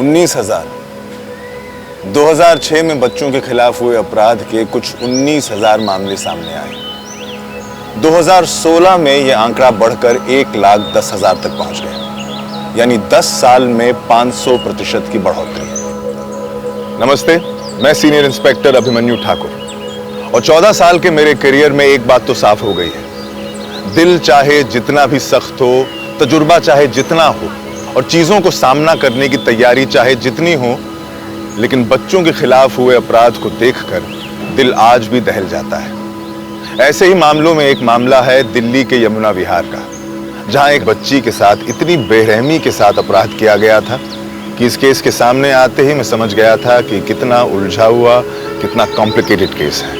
19,000। 2006 में बच्चों के खिलाफ हुए अपराध के कुछ 19,000 मामले सामने आए। 2016 में यह आंकड़ा बढ़कर 1,10,000 तक पहुंच गया, यानी 10 साल में 500% की बढ़ोतरी। नमस्ते, मैं सीनियर इंस्पेक्टर अभिमन्यु ठाकुर और 14 साल के मेरे करियर में एक बात तो साफ हो गई है। दिल चाहे जितना भी सख्त हो, तजुर्बा चाहे जितना हो और चीजों को सामना करने की तैयारी चाहे जितनी हो, लेकिन बच्चों के खिलाफ हुए अपराध को देखकर दिल आज भी दहल जाता है। ऐसे ही मामलों में एक मामला है दिल्ली के यमुना विहार का, जहां एक बच्ची के साथ इतनी बेरहमी के साथ अपराध किया गया था कि इस केस के सामने आते ही मैं समझ गया था कि कितना उलझा हुआ, कितना कॉम्प्लिकेटेड केस है,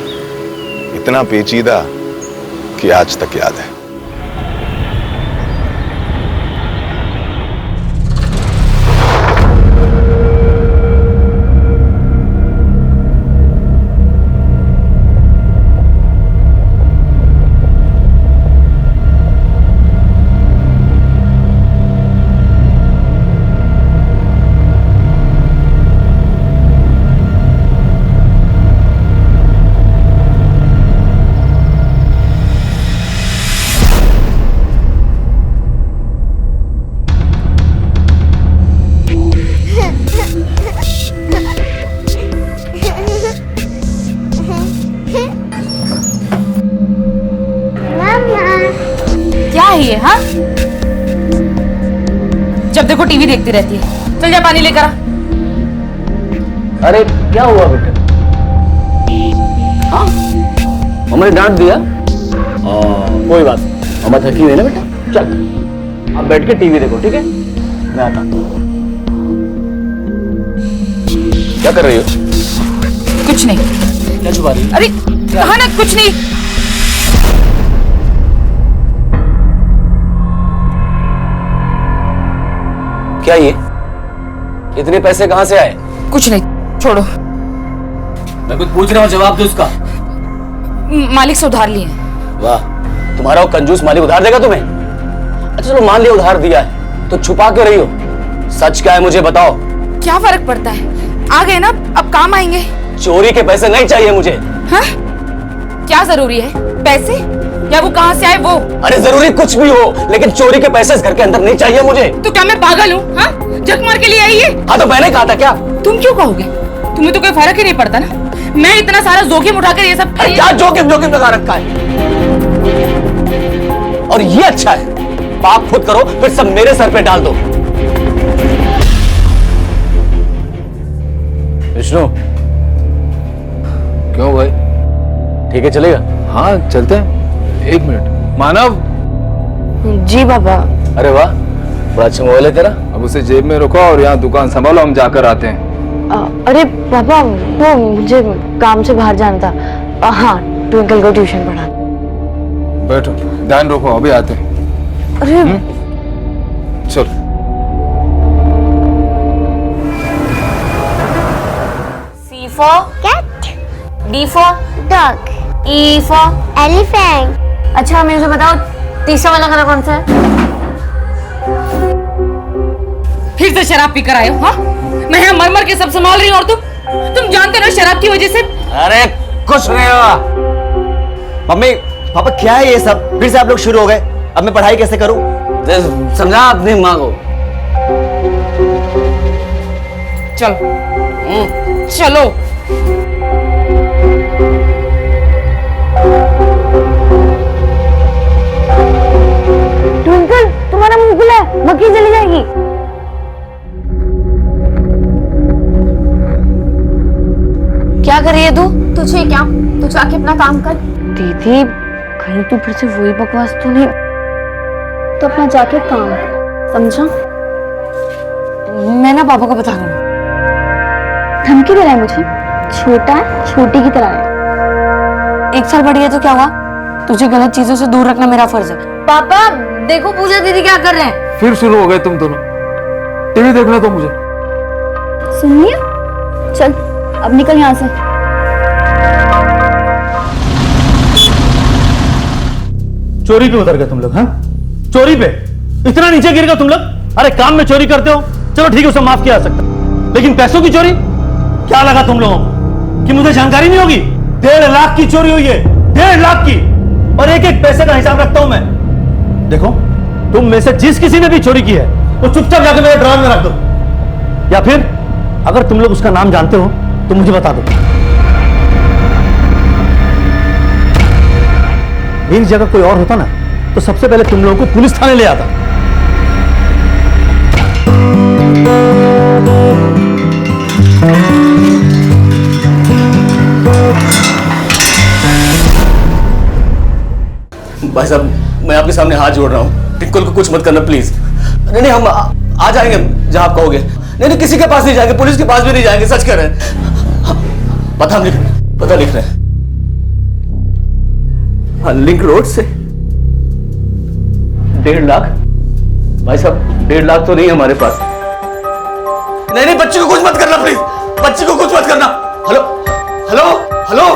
इतना पेचीदा कि आज तक याद है। है हाँ? जब देखो टीवी देखती रहती है। चल जा पानी लेकर आ। अरे क्या हुआ बेटा? हाँ मम्मा ने डांट दिया। कोई बात नहीं, मम्मा थकी हुई है ना बेटा। चल आप बैठ के टीवी देखो, ठीक है? मैं आता हूँ। क्या कर रही हो? कुछ नहीं। क्या छुपा रही हो? अरे कहा ना कुछ नहीं। क्या ये इतने पैसे कहां से आए? कुछ नहीं, छोड़ो। मैं कुछ पूछ रहा हूँ, जवाब दो उसका। मालिक से उधार लिए। वाह, तुम्हारा वो कंजूस मालिक उधार देगा तुम्हें? अच्छा चलो मान लिया उधार दिया है, तो छुपा क्यों रही हो? सच क्या है मुझे बताओ। क्या फर्क पड़ता है, आ गए ना, अब काम आएंगे। चोरी के पैसे नहीं चाहिए मुझे। हाँ? क्या जरूरी है, पैसे या वो कहां से आए वो? अरे जरूरी कुछ भी हो, लेकिन चोरी के पैसे इस घर के अंदर नहीं चाहिए मुझे। तो क्या मैं पागल हूँ? हाँ? जग मार के लिए आई है? हाँ तो मैंने कहा था क्या? तुम क्यों कहोगे? तुम्हें तो कोई फर्क ही नहीं पड़ता ना। मैं इतना सारा जोखिम उठाकर ये सब क्या जोखिम लगा रखा है? और ये अच्छा है, पाप खुद करो फिर सब मेरे सर पे डाल दो। विष्णु क्यों भाई, ठीक है चलेगा? हाँ चलते हैं। एक मिनट। मानव। जी बाबा। अरे वाह, बड़ा अच्छा मोबाइल है तेरा। अब उसे जेब में रखो और यहाँ दुकान संभालो, हम जाकर आते हैं। अरे पापा वो मुझे काम से बाहर जाना था। हाँ ट्विंकल को ट्यूशन पढ़ा। बैठो, ध्यान रखो, अभी आते हैं। अरे चलो। C for cat, D for dog, E for elephant। अच्छा मुझे बताओ तीसरा वाला खाना कौन सा है? फिर से शराब पीकर आए हो? हाँ? मैं यहाँ मर के सब संभाल रही हूँ और तुम जानते ना शराब की वजह से। अरे कुछ नहीं हुआ। मम्मी पापा क्या है ये सब? फिर से आप लोग शुरू हो गए। अब मैं पढ़ाई कैसे करूं? समझा अपनी माँ को। चलो चलो। ट्विंकल तुम्हारा मुंह खुला है, मक्खी चली जाएगी। क्या कर रही है तू? तुझे क्या, तू जाके अपना काम कर। दीदी कहीं तू फिर से वही बकवास तो नहीं? तो अपना जाके काम कर, समझा? मैं ना पापा को बता दूंगा। धमकी दे रहा है मुझे? छोटा है, छोटी की तरह है। 1 साल बढ़ी है तो क्या हुआ? तुझे गलत चीजों से दूर रखना मेरा फर्ज है। पापा देखो पूजा दीदी क्या कर रहे हैं। फिर शुरू हो गए तुम दोनों। टीवी देखना तो मुझे। सुन लिया? चल अब निकल यहाँ से। चोरी पे उतर गए तुम लोग? हाँ चोरी पे इतना नीचे गिर गए तुम लोग? अरे काम में चोरी करते हो, चलो ठीक है उसे माफ किया जा सकता, लेकिन पैसों की चोरी? क्या लगा तुम लोगों को कि मुझे जानकारी नहीं होगी? 1.5 लाख की चोरी हुई है, 1.5 लाख की, और एक एक पैसे का हिसाब रखता हूं मैं। देखो, तुम में से जिस किसी ने भी चोरी की है वो चुपचाप जाकर मेरे ड्रॉर में रख दो, या फिर अगर तुम लोग उसका नाम जानते हो तो मुझे बता दो। मेरी जगह कोई और होता ना तो सबसे पहले तुम लोगों को पुलिस थाने ले आता। भाई साहब, मैं आपके सामने हाथ जोड़ रहा हूँ, ट्विंकल को कुछ मत करना प्लीज। नहीं, हम आ जाएंगे जहां आप कहोगे। नहीं, किसी के पास नहीं जाएंगे, पुलिस के पास भी नहीं जाएंगे, सच कह रहे हैं। पता लिख रहे हैं। हाँ, लिंक रोड से 1.5 लाख। भाई साहब, 1.5 लाख तो नहीं हमारे पास। नहीं, बच्ची को कुछ मत करना प्लीज, बच्ची को कुछ मत करना। Hello hello hello,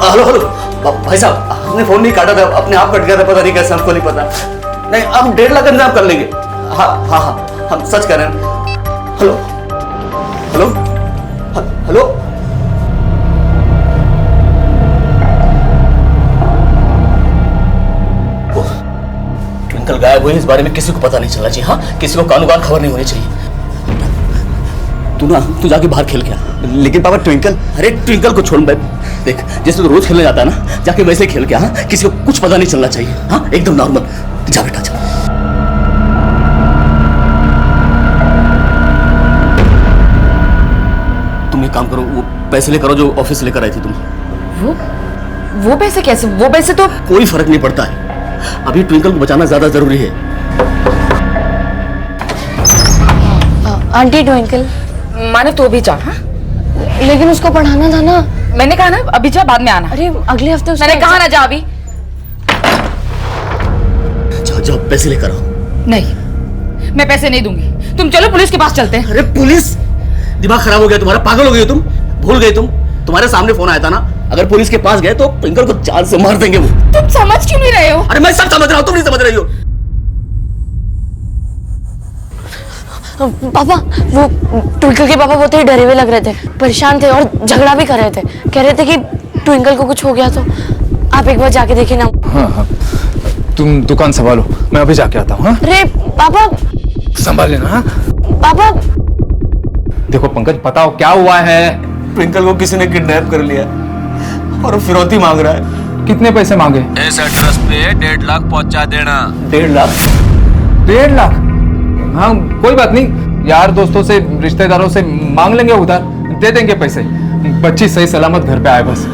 hello hello. भाई साहब, आपने फोन नहीं काटा था, अपने आप कट गया था, पता नहीं कैसे, हमको नहीं पता। नहीं, हम 1.5 लाख का इंतजाम कर लेंगे। हाँ हाँ हाँ, हम सच कह रहे हैं। Hello hello hello. ट्विंकल गायब हुई, इस बारे में किसी को पता नहीं चलना चाहिए। हाँ, किसी को कानून खबर नहीं होनी चाहिए। तू जाके बाहर खेल गया। लेकिन पापा, ट्विंकल, अरे ट्विंकल को छोड़, देख, जैसे तो रोज खेलने जाता है ना, जाके वैसे खेल के। हाँ, किसी को कुछ पता नहीं चलना चाहिए। हाँ, एकदम नॉर्मल। जा बेटा, जा। तुम एक काम करो, वो पैसे लेकर आओ जो ऑफिस लेकर आई थी तुम। वो पैसे कैसे? वो पैसे तो कोई फर्क नहीं पड़ता है, अभी ट्विंकल को बचाना ज्यादा जरूरी है। आंटी ट्विंकल, माने तो भी जा। हाँ, लेकिन उसको पढ़ाना था ना। मैंने कहा ना अभी जा, बाद में आना। अरे अगले हफ्ते मैंने कहा ना जा अभी। जाओ, पैसे लेकर आओ। नहीं, मैं पैसे नहीं दूंगी। तुम चलो, पुलिस के पास चलते हैं। अरे पुलिस? दिमाग खराब हो गया तुम्हारा, पागल हो गए तुम, भूल गए तुम। तुम्हारे सामने फोन आया था ना, अगर पुलिस के पास गए तो ट्विंकल को जान से मार देंगे वो। तुम समझ क्यों नहीं रहे हो? अरे मैं सब समझ रहा हूँ, तुम नहीं समझ रही हो। पापा, वो ट्विंकल के पापा बहुत ही डरे हुए लग रहे थे, परेशान थे और झगड़ा भी कर रहे थे। कह रहे थे कि ट्विंकल को कुछ हो गया तो आप एक बार जाके देखे ना। हाँ, तुम दुकान संभालो, मैं अभी जाके आता हूँ। हाँ, अरे पापा, संभाल लेना। हाँ, पापा। देखो पंकज, बताओ क्या हुआ है? ट्विंकल को किसी ने किडनैप कर लिया और वो फिरौती मांग रहा है। कितने पैसे मांगे? इस एड्रेस पे 1.5 लाख पहुंचा देना। 1.5 लाख? 1.5 लाख? हाँ, कोई बात नहीं, यार दोस्तों से, रिश्तेदारों से मांग लेंगे, उधार दे देंगे पैसे। बच्ची सही सलामत घर पे आए बस।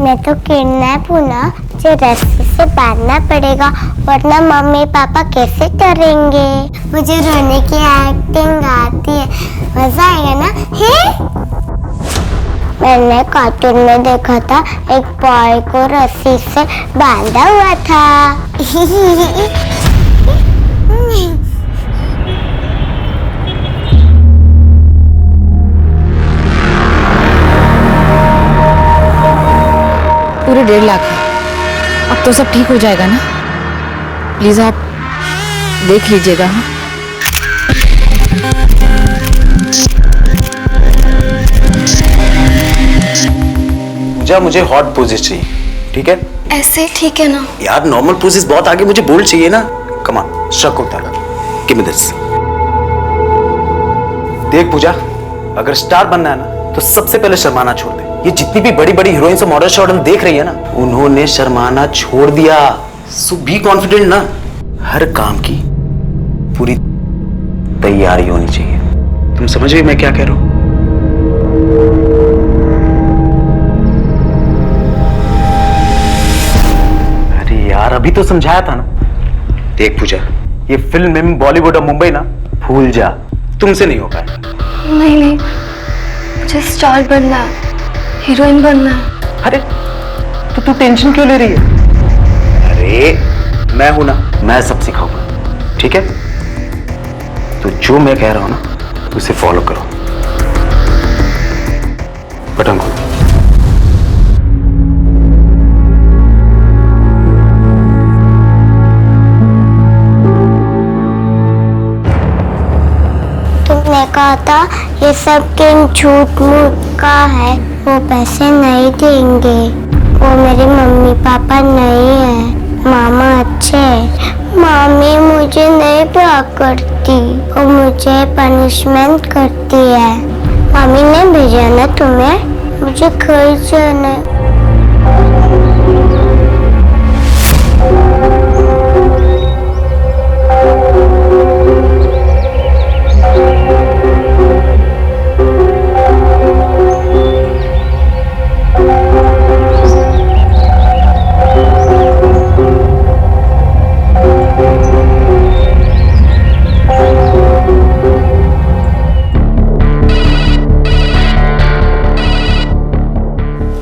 मैं तो किडनैप हूँ ना, मुझे रस्सी से बांधना पड़ेगा, वरना मम्मी पापा कैसे करेंगे। मुझे रोने की एक्टिंग आती है, मजा आएगा ना? है? मैंने कार्टून में देखा था, एक बॉय को रस्सी से बांधा हुआ था। पूरे 1.5 लाख है। अब तो सब ठीक हो जाएगा ना? प्लीज आप देख लीजिएगा। हाँ, पूजा, मुझे हॉट पोजेस चाहिए, ठीक है? ऐसे ठीक है ना? यार नॉर्मल पोजेस बहुत आगे, मुझे बोल्ड चाहिए ना। कम ऑन, शक होता है। Give me this. देख पूजा, अगर स्टार बनना है ना तो सबसे पहले शर्माना छोड़ दे। ये जितनी भी बड़ी बड़ी हीरोइंस और मॉडल शॉडल देख रही है ना, उन्होंने शर्माना छोड़ दिया। सो बी कॉन्फिडेंट ना। हर काम की पूरी तैयारी होनी चाहिए। तुम समझ गए मैं क्या कह रहा हूं? अरे यार, अभी तो समझाया था ना। देख पूजा, ये फिल्म में बॉलीवुड और मुंबई ना, भूल जा, तुमसे नहीं हो पाया। नहीं, मुझे स्टार बनना है, हीरोइन बनना है। अरे तो तू टेंशन क्यों ले रही है? अरे मैं हूं ना, मैं सब सिखाऊंगा, ठीक है? तो जो मैं कह रहा हूं ना, उसे फॉलो करो। ये सब किन झूठ मूठ का है, वो पैसे नहीं देंगे। वो मेरे मम्मी पापा नहीं है, मामा अच्छे है, मामी मुझे नहीं प्यार करती, वो मुझे पनिशमेंट करती है। मामी ने भेजा ना तुम्हें, मुझे घर जाना है।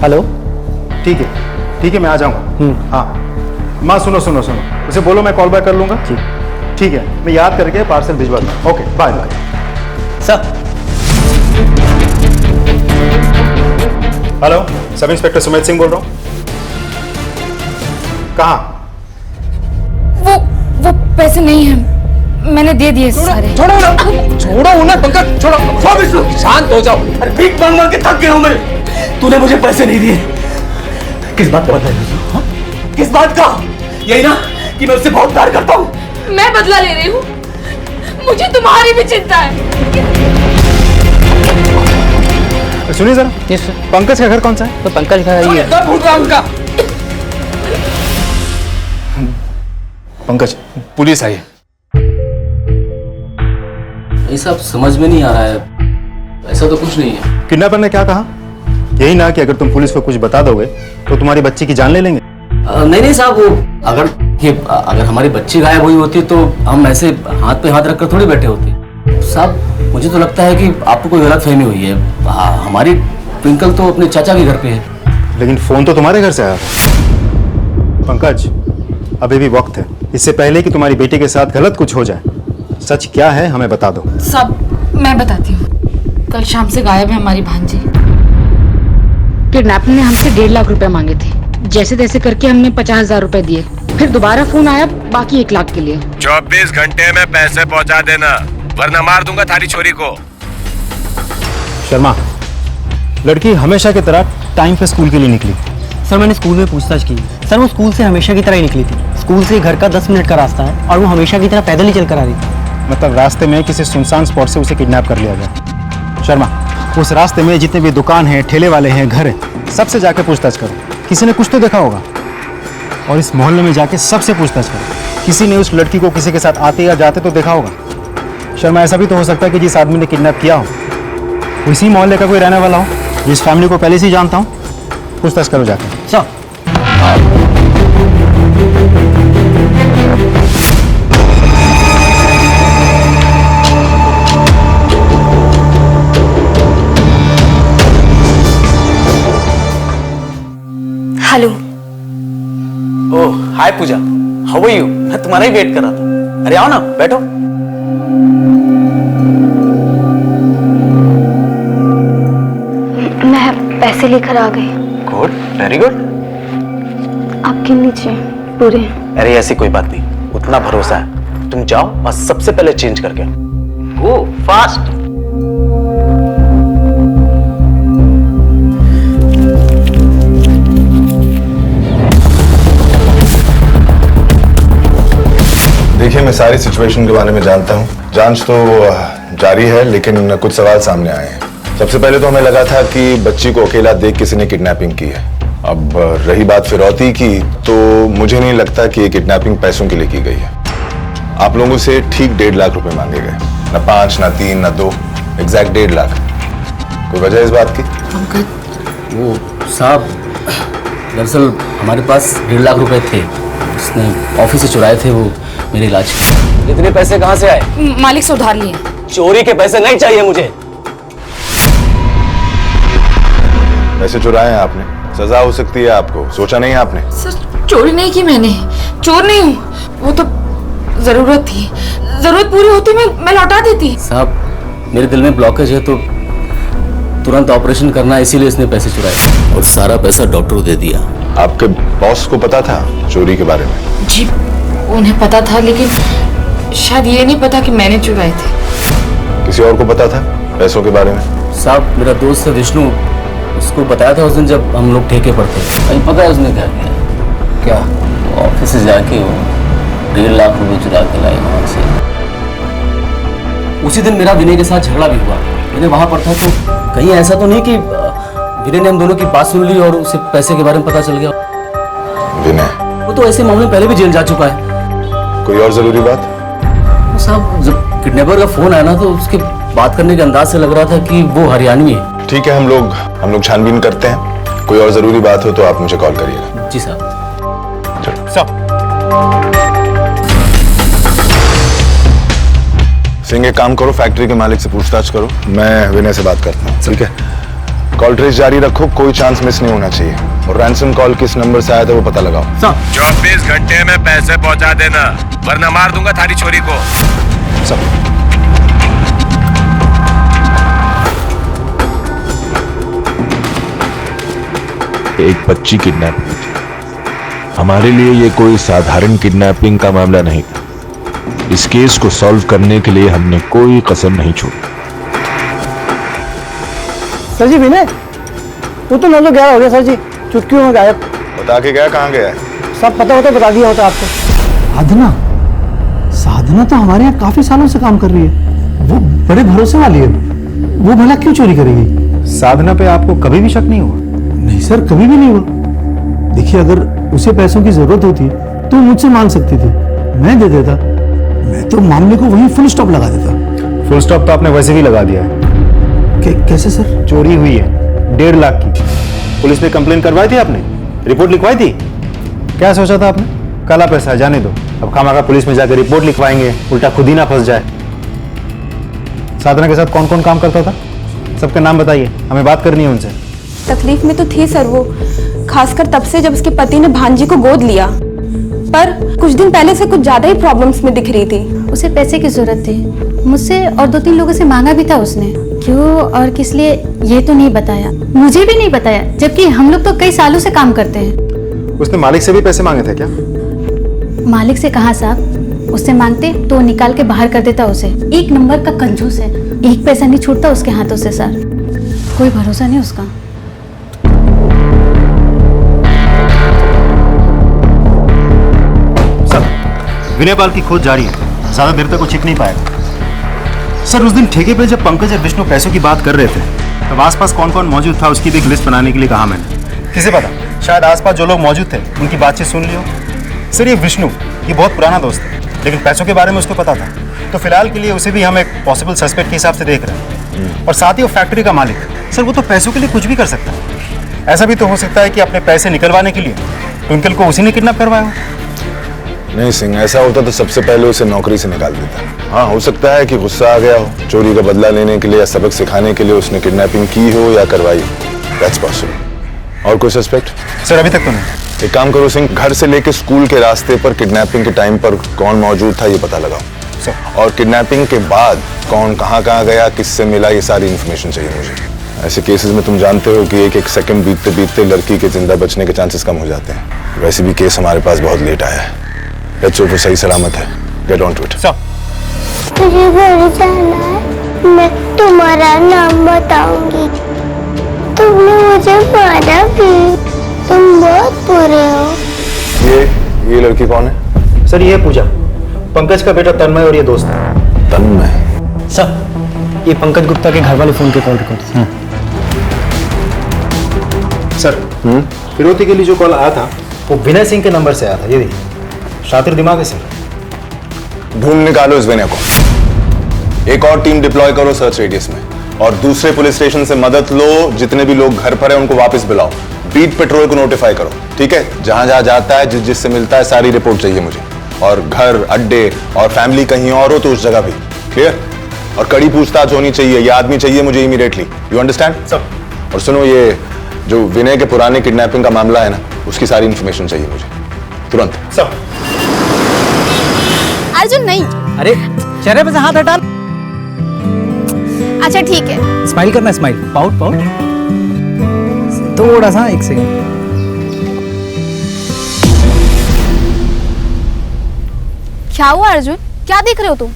हेलो, ठीक है मैं आ जाऊंगा। हाँ माँ सुनो, उसे बोलो मैं कॉल बैक कर लूंगा। ठीक है, मैं याद करके पार्सल भिजवा दूंगा। Okay bye bye. Sir hello, sub inspector Sumit Singh बोल रहा हूँ। कहाँ? वो पैसे नहीं है, मैंने दे दिए सारे। छोड़ो उन्हें पंकज, छोड़ो। शांत हो जाओ। अरे भीख मांग मांग के थक गया हूं मैं। तूने मुझे पैसे नहीं दिए, किस बात का बदला है? किस बात का? यही ना कि मैं उससे बहुत प्यार करता हूं। मैं बदला ले रही हूँ, मुझे तुम्हारी भी चिंता है। सुनिए जरा, पंकज का घर कौन सा है? तो पंकज का ये उनका पंकज, पुलिस आई है। ये सब समझ में नहीं आ रहा है, ऐसा तो कुछ नहीं है। किडनैपर ने क्या कहा? यही ना कि अगर तुम पुलिस को कुछ बता दोगे तो तुम्हारी बच्ची की जान ले लेंगे। नहीं साहब, वो अगर हमारी बच्ची गायब हुई होती तो हम ऐसे हाथ पे हाथ रखकर थोड़ी बैठे होते। साहब मुझे तो लगता है कि आपको कोई गलतफहमी हुई है। हमारी ट्विंकल तो अपने चाचा के घर पे है। लेकिन फोन तो तुम्हारे घर से आया था। पंकज, अभी भी वक्त है, इससे पहले कि तुम्हारी बेटी के साथ गलत कुछ हो जाए। सच क्या है हमें बता दो। सब मैं बताती हूँ। कल शाम से गायब है हमारी भांजी। किडनैपर ने हमसे 1.5 लाख रुपए मांगे थे। जैसे तैसे करके हमने 50,000 रुपए दिए। फिर दोबारा फोन आया बाकी 1 लाख के लिए। 24 घंटे में पैसे पहुंचा देना, वरना मार दूंगा थारी छोरी को। शर्मा, लड़की हमेशा की तरह टाइम पे स्कूल के लिए निकली। सर मैंने स्कूल में पूछताछ की। सर वो स्कूल से हमेशा की तरह ही निकली थी। स्कूल से घर का 10 मिनट का रास्ता है और वो हमेशा की तरह पैदल ही चल कर आ रही थी। मतलब रास्ते में किसी सुनसान स्पॉट से उसे किडनैप कर लिया गया। शर्मा, उस रास्ते में जितने भी दुकान हैं, ठेले वाले हैं, घर है, सबसे जाके पूछताछ करो। किसी ने कुछ तो देखा होगा। और इस मोहल्ले में जाके सबसे पूछताछ करो, किसी ने उस लड़की को किसी के साथ आते या जाते तो देखा होगा। शर्मा, ऐसा भी तो हो सकता है कि जिस आदमी ने किडनैप किया हो वो इसी मोहल्ले का कोई रहने वाला हो, जिस फैमिली को पहले से ही जानता हूँ। पूछताछ करो जाके। Sir hello. Oh hi Pooja, how are you? मैं तुम्हारा ही वेट कर रहा था। अरे आओ ना, बैठो। मैं पैसे लेकर आ गई। Good, very good. आपके नीचे पूरे। अरे ऐसी कोई बात नहीं, उतना भरोसा है। तुम जाओ और सबसे पहले चेंज करके आओ। फास्ट। देखिए, मैं सारी सिचुएशन के बारे में जानता हूँ। जांच तो जारी है, लेकिन कुछ सवाल सामने आए हैं। सबसे पहले तो हमें लगा था कि बच्ची को अकेला देख किसी ने किडनैपिंग की है। अब रही बात फिरौती की, तो मुझे नहीं लगता कि ये किडनैपिंग पैसों के लिए की गई है। आप लोगों से ठीक 1.5 लाख रुपए मांगे गए, ना 5, ना 3, ना 2, एग्जैक्ट 1.5 लाख। कोई वजह इस बात की? वो साहब, दरअसल हमारे पास 1.5 लाख रुपए थे। उसने ऑफिस से चुराए थे, वो मेरे इलाज के। इतने पैसे कहाँ से आए? मालिक से उधार लिए। चोरी के पैसे नहीं चाहिए मुझे। पैसे चुराए हैं आपने, सजा हो सकती है आपको। सोचा नहीं आपने? सर चोरी नहीं की मैंने, चोर नहीं हूँ। वो तो जरूरत थी, जरूरत पूरी होती मैं लौटा देती। साहब मेरे दिल में ब्लॉकेज है तो तुरंत ऑपरेशन करना, इसीलिए इसने पैसे चुराए और सारा पैसा डॉक्टर को दे दिया। आपके बॉस को पता था चोरी के बारे में? जी उन्हें पता था, लेकिन शायद ये नहीं पता कि मैंने चुराए थे। किसी और को पता था? पैसों के बारे में? साहब मेरा दोस्त है विष्णु, उसको बताया था उस दिन जब हम लोग ठेके पर थे। भाई पता है उसने क्या किया? क्या? ऑफिस से जाके वो 1.5 लाख रुपए चुरा के लाई वहां से। उसी दिन मेरा विनय के साथ झगड़ा भी हुआ। मैंने वहां पर था तो कहीं ऐसा तो नहीं कि विनय ने हम दोनों की बात सुन ली और उसे पैसे के बारे में पता चल गया? विनय? वो तो ऐसे मामले पहले भी जेल जा चुका है। कोई और जरूरी बात? साहब जब किडनैपर का फोन आया ना तो उसके बात करने के अंदाज से लग रहा था कि वो हरियाणवी है। ठीक है, हम लोग छानबीन करते हैं। कोई और जरूरी बात हो तो आप मुझे कॉल करिएगा। जी साहब। सिंह, एक काम करो, फैक्ट्री के मालिक से पूछताछ करो, मैं विनय से बात करता हूँ। ठीक है, कॉल ट्रेस जारी रखो, कोई चांस मिस नहीं होना चाहिए। और रैंसम कॉल किस नंबर से आया था वो पता लगाओ। 24 घंटे में पैसे पहुंचा देना, वरना मार दूंगा थारी छोरी को। एक बच्ची किडनैप हुई थी। हमारे लिए ये कोई साधारण किडनैपिंग का मामला नहीं था। इस केस को सॉल्व करने के लिए हमने कोई कसर नहीं छोड़ी। सर जी विनय, वो तो 9:11 हो गया सर जी, चुटकियों में गायब। बता के गया कहाँ गया है? सब पता होता बता दिया होता आपको। साधना, साधना तो हमारे यहाँ काफी सालों से काम कर रही है, वो बड़े भरोसे वाली है, वो भला क्यों चोरी करेगी? साधना पे आपको कभी भी शक नहीं हुआ? नहीं सर, कभी भी नहीं हुआ। देखिए, अगर उसे पैसों की जरूरत होती तो मुझसे मांग सकती थी, मैं दे देता। मैं तो मामले को वहीं फुल स्टॉप लगा देता। फुल स्टॉप तो आपने वैसे भी लगा दिया है। कैसे सर? चोरी हुई है 1.5 लाख की। पुलिस पे कंप्लेन करवाई थी आपने? रिपोर्ट लिखवाई थी? क्या सोचा था आपने? काला पैसा है, जाने दो। अब खामखा पुलिस में जाकर रिपोर्ट लिखवाएंगे, उल्टा खुद ही ना फंस जाए। साधना के साथ कौन कौन काम करता था? सबके नाम बताइए, हमें बात करनी है उनसे। तकलीफ में तो थी सर वो, खासकर तब से जब उसके पति ने भांजी को गोद लिया। पर कुछ दिन पहले से कुछ ज्यादा ही प्रॉब्लम्स में दिख रही थी। उसे पैसे की जरूरत थी, मुझसे और 2-3 लोगों से मांगा भी था उसने। क्यों और किस लिए ये तो नहीं बताया, मुझे भी नहीं बताया, जबकि हम लोग तो कई सालों से काम करते हैं। उसने मालिक से भी पैसे मांगे थे क्या? मालिक से कहा साहब, उससे मांगते तो निकाल के बाहर कर देता उसे। एक नंबर का कंजूस है, एक पैसा नहीं छूटता उसके हाथों से सर, कोई भरोसा नहीं उसका। विनय पाल की खोज जारी है, ज्यादा देर तक वो छिप नहीं पाएगा। सर उस दिन ठेके पे जब पंकज और विष्णु पैसों की बात कर रहे थे तब आसपास कौन कौन मौजूद था उसकी भी एक लिस्ट बनाने के लिए कहा मैंने। किसे पता, शायद आसपास जो लोग मौजूद थे उनकी बातचीत सुन लियो। सर ये विष्णु, ये बहुत पुराना दोस्त है, लेकिन पैसों के बारे में उसको पता था, तो फिलहाल के लिए उसे भी हम एक पॉसिबल सस्पेक्ट के हिसाब से देख रहे हैं। और साथ ही वो फैक्ट्री का मालिक, सर वो तो पैसों के लिए कुछ भी कर सकता है। ऐसा भी तो हो सकता है कि अपने पैसे निकलवाने के लिए ट्विंकल को उसी ने किडनैप करवाया हो। नहीं सिंह, ऐसा होता तो सबसे पहले उसे नौकरी से निकाल देता। हाँ, हो सकता है कि गुस्सा आ गया हो, चोरी का बदला लेने के लिए या सबक सिखाने के लिए उसने किडनैपिंग की हो या करवाई हो। That's possible. और कोई सस्पेक्ट? सर अभी तक तो नहीं। एक काम करो सिंह, घर से लेके स्कूल के रास्ते पर किडनैपिंग के टाइम पर कौन मौजूद था ये पता लगाओ। सर। और किडनैपिंग के बाद कौन कहाँ गया, किससे मिला, ये सारी इन्फॉर्मेशन चाहिए मुझे। ऐसे केसेस में तुम जानते हो कि एक एक सेकंड बीतते बीतते लड़की के जिंदा बचने के चांसेस कम हो जाते हैं। वैसे भी केस हमारे पास बहुत लेट आया है। लेट्स होप वो सही सलामत है। Get on to it. मुझे घर जाना है, मैं तुम्हारा नाम बताऊंगी। तुमने मुझे मारा भी, तुम बहुत बुरे हो। ये लड़की कौन है? सर ये पूजा, पंकज का बेटा तन्मय और ये दोस्त है। तन्मय? सर ये पंकज गुप्ता के घर वाले फोन के कॉल रिकॉर्ड। सर फिरौती के लिए जो कॉल आया था वो विनय सिंह के नंबर से आया था। ये देखिए, शातिर दिमाग है सर। ढूंढ निकालो इस विनय को। एक और टीम डिप्लॉय करो सर्च रेडियस में, और दूसरे पुलिस स्टेशन से मदद लो। जितने भी लोग घर पर हैं उनको वापस बुलाओ। बीट पेट्रोल को नोटिफाई करो, ठीक है? जहां जहां जाता है, जिससे मिलता है, सारी रिपोर्ट चाहिए मुझे। और घर, अड्डे और फैमिली कहीं और हो तो उस जगह भी। क्लियर? और कड़ी पूछताछ होनी चाहिए। ये आदमी चाहिए मुझे इमीडिएटली। You understand? सब। और सुनो, ये जो विनय के पुराने किडनैपिंग का मामला है ना, उसकी सारी इंफॉर्मेशन चाहिए मुझे तुरंत। सब। अर्जुन नहीं। अरे चेहरे पे से हाथ हटा। अच्छा ठीक है। स्माइल करना, स्माइल, पाउट पाउट, थोड़ा सा, एक सेकंड। क्या हुआ अर्जुन, क्या देख रहे हो तुम?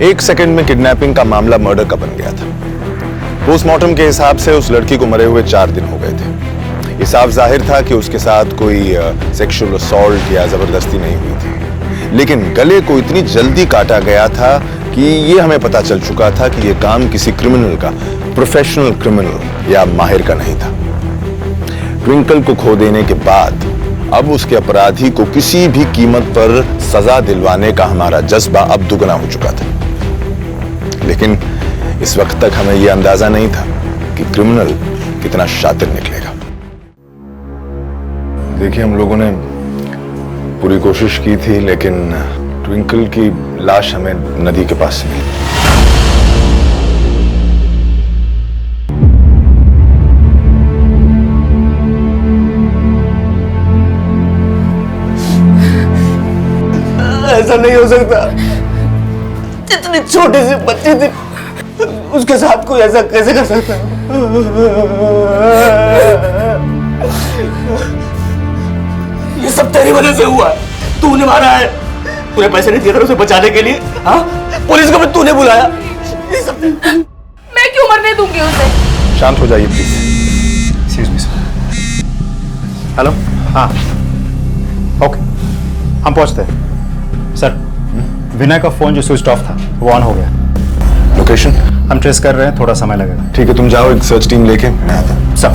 1 सेकंड में किडनैपिंग का मामला मर्डर का बन गया था। पोस्टमार्टम के हिसाब से उस लड़की को मरे हुए 4 दिन हो गए थे। ये साफ जाहिर था कि उसके साथ कोई सेक्सुअल असॉल्ट या जबरदस्ती नहीं हुई थी, लेकिन गले को इतनी जल्दी काटा गया था कि ये हमें पता चल चुका था कि ये काम किसी क्रिमिनल का, प्रोफेशनल क्रिमिनल या माहिर का नहीं था। ट्विंकल को खो देने के बाद अब उसके अपराधी को किसी भी कीमत पर सजा दिलवाने का हमारा जज्बा अब दुगना हो चुका था। लेकिन इस वक्त तक हमें यह अंदाजा नहीं था कि क्रिमिनल कितना शातिर निकलेगा। देखिए, हम लोगों ने पूरी कोशिश की थी, लेकिन ट्विंकल की लाश हमें नदी के पास मिली। ऐसा नहीं हो सकता। इतनी छोटी सी बच्ची थी, उसके साथ कोई ऐसा कैसे कर सकता? ये सब तेरी वजह से हुआ है। तूने मारा है। तूने पैसे नहीं दिए थे उसे बचाने के लिए। हाँ, पुलिस को भी तूने बुलाया। ये सब मैं क्यों मरने दूंगी उसे? शांत हो जाइए please. Excuse me sir. Hello, हाँ, ओके, हम पहुंचते हैं। सर, विनय का फोन जो स्विच ऑफ था वो ऑन हो गया। लोकेशन हम ट्रेस कर रहे हैं, थोड़ा समय लगेगा। ठीक है, तुम जाओ, एक सर्च टीम लेके मैं आता हूं। सर,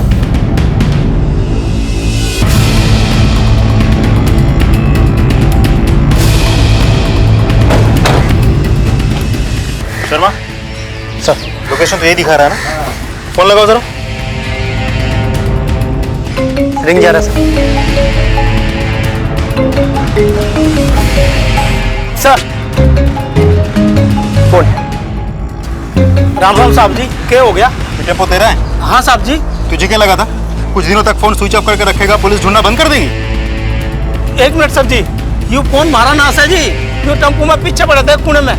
शर्मा सर, लोकेशन तो यही दिखा रहा है ना? फोन लगाओ जरा। रिंग जा रहा है सर। फोन। राम राम साहब जी, क्या हो गया? टेम्पो तेरा है? हाँ साहब जी। तुझे क्या लगा था कुछ दिनों तक फोन स्विच ऑफ करके रखेगा, पुलिस ढूंढना बंद कर देगी? 1 मिनट सर जी, यू फोन मारा ना है जी। यू टेम्पो में पीछे पड़ा था कुएं में।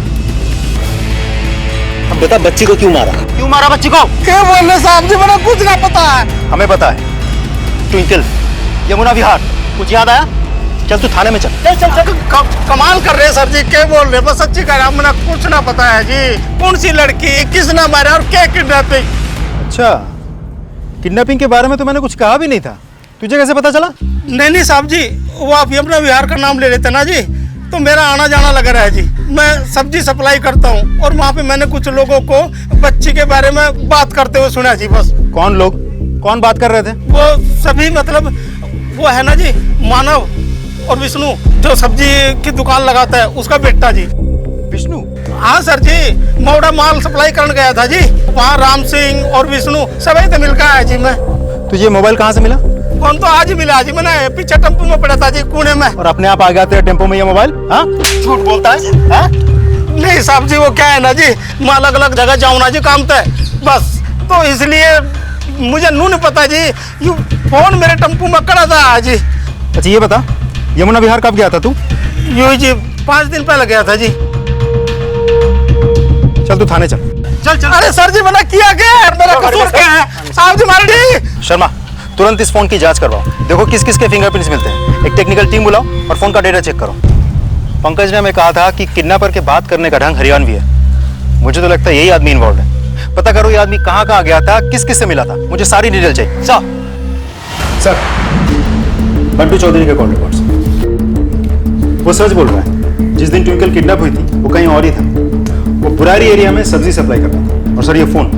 अब बता, बच्ची को क्यों मारा? क्यों मारा बच्ची को? क्या बोल रहे साहब जी, मुझे कुछ ना पता है। हमें पता है। ट्विंकल, यमुना विहार, कुछ याद आया? चल तू थाने में चल। चल कमाल कर रहे हैं सर जी, क्या बोल रहे हैं? बस सच्ची कह रहा हूं, मुझे कुछ ना पता है जी। कौन सी लड़की, किसने मारा और क्या किडनैपिंग? अच्छा, किडनैपिंग के बारे में तो मैंने कुछ कहा भी नहीं था। तुझे कैसे पता चला? नहीं साहब जी, वो आप यमुना विहार का नाम ले लेते ना जी, तो मेरा आना जाना लगा रहा है जी। मैं सब्जी सप्लाई करता हूँ और वहाँ पे मैंने कुछ लोगों को बच्ची के बारे में बात करते हुए सुना जी। बस। कौन लोग? कौन बात कर रहे थे? वो सभी, मतलब वो है ना जी, मानव और विष्णु, जो सब्जी की दुकान लगाता है, उसका बेटा जी। विष्णु? हाँ सर जी, मौड़ा माल सप्लाई करने गया था जी। वहाँ राम सिंह और विष्णु सभी से मिलकर आया जी मैं। तुझे मोबाइल कहाँ से मिला? फोन तो आज ही मिला जी, मैंने पीछे टेम्पो में पड़ा था जी, कोने में। और अपने आप आ गया तेरे टेम्पो में ये मोबाइल? हाँ, झूठ बोलता है? हाँ? नहीं साहब जी, वो क्या है ना जी, मैं अलग अलग जगह जाऊँ ना जी काम पे, बस तो इसलिए मुझे नहीं पता जी। यू फोन मेरे टेम्पो में कड़ा था जी। अच्छा ये बता, यमुना विहार कब गया था तू? यू जी 5 दिन पहले गया था जी। चल तू थाने चल। चल। अरे सर जी, मैंने किया क्या? मेरा कसूर क्या है? साहब जी मार दी। शर्मा, तुरंत इस फोन की जांच करवाओ। देखो किस किस के फिंगरप्रिंट्स मिलते हैं। एक टेक्निकल टीम बुलाओ और फोन का डेटा चेक करो। पंकज ने हमें कहा था कि किडनैपर के बात करने का ढंग हरियाणवी है। मुझे तो लगता है यही आदमी इन्वॉल्व है। पता करो ये आदमी कहाँ कहाँ गया था, किस किस से मिला था। मुझे सारी डिटेल चाहिए। सर, बंटू चौधरी के कॉल रिपोर्ट्स। वो सच बोल रहा है, जिस दिन ट्विंकल किडनैप हुई थी वो कहीं और ही था। वो बुरारी एरिया में सब्जी सप्लाई करता था। और सर ये फोन